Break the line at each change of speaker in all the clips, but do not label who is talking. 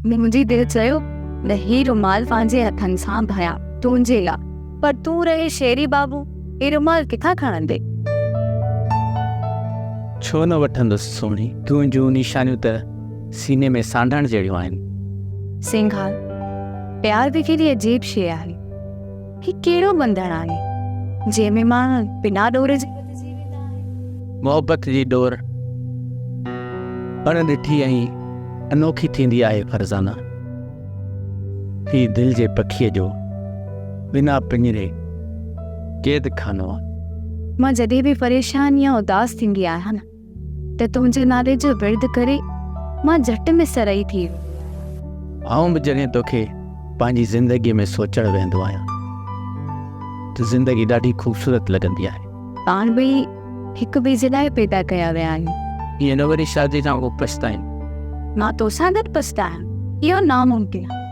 मुंहिंजी दिलि चयो त ही रुमाल पंहिंजे हथनि सां भरियां तुंहिंजे लाइ, पर तूं रहे शेरी बाबू, ही रुमाल किथां खणंदे?
छो न वठंदुसि सोणी, तुंहिंजूं निशानियूं त सीने में सांढण जहिड़ियूं आहिनि।
सिंघार, प्यार बि कहिड़ी अजीब शइ आहे। ही कहिड़ो बंधन आहे जंहिंमें मां बिना डोर जे बंधिजी वेंदा आहियां?
मोहबत जी डोर अणॾिठी ऐं अनोखी थींदी आहे फरज़ाना। ही दिल जे पखीअ जो बिना पिंजरे क़ैद खानो आहे।
मां जॾहिं बि परेशान या उदास थींदी आहियां न, त तुंहिंजे नाले जो विर्द करे मां झटि में सरई थी
आऊं बि जॾहिं तोखे पंहिंजी ज़िंदगीअ में सोचणु वेंदो आहियां त ज़िंदगी ॾाढी ख़ूबसूरत लॻंदी आहे।
पाण ॿई हिक ॿिए जे लाइ पैदा कया विया आहियूं।
ईअं न वरी शादी सां को पछताइनि।
मां तोसां गॾु पछतायां, इहो नामुमकिन आहे।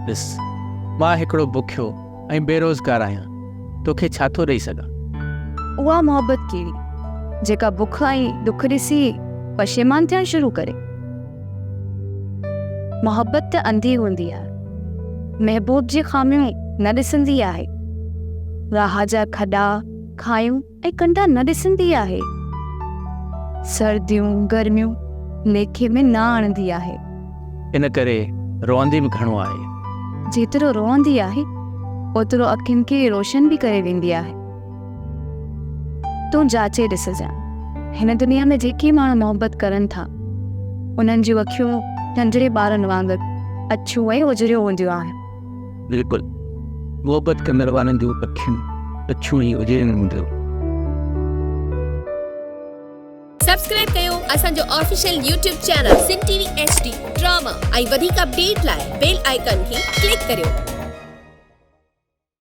ॾिस, मां हिकिड़ो बुखियो ऐं बेरोज़गार आहियां, तोखे छा थो ॾेई सघां?
उहा मोहबत कहिड़ी जेका बुख ऐं दुख ॾिसी पशेमान थियणु शुरू करे? मोहबत त अंधी हूंदी आहे, महबूब जी ख़ामियूं न ॾिसंदी आहे, राह जा खॾा खायूं ऐं कंडा न ॾिसंदी आहे, सर्दियूं गर्मियूं लेखे में न आणंदी आहे।
इन करे रोअंदी बि घणो आहे।
जेतिरो रोअंदी आहे ओतिरो अखियुनि खे रोशन बि करे वेंदी आहे। तूं जाचे ॾिसजांइ, हिन दुनिया में जेके माण्हू मोहबत करनि था उन्हनि जूं अखियूं नंढड़े ॿारनि वांगुरु अछियूं ऐं उजरियूं हूंदियूं आहिनि।
बिल्कुलु, मोहबत कंदड़ वारनि जूं अखियूं अछियूं ई उजरियूं हूंदियूं।
सब्सक्राइब कयो असांजो official YouTube channel Singh TV HD drama ऐं वधीक अपडेट लाइ बेल आइकन खे क्लिक करियो।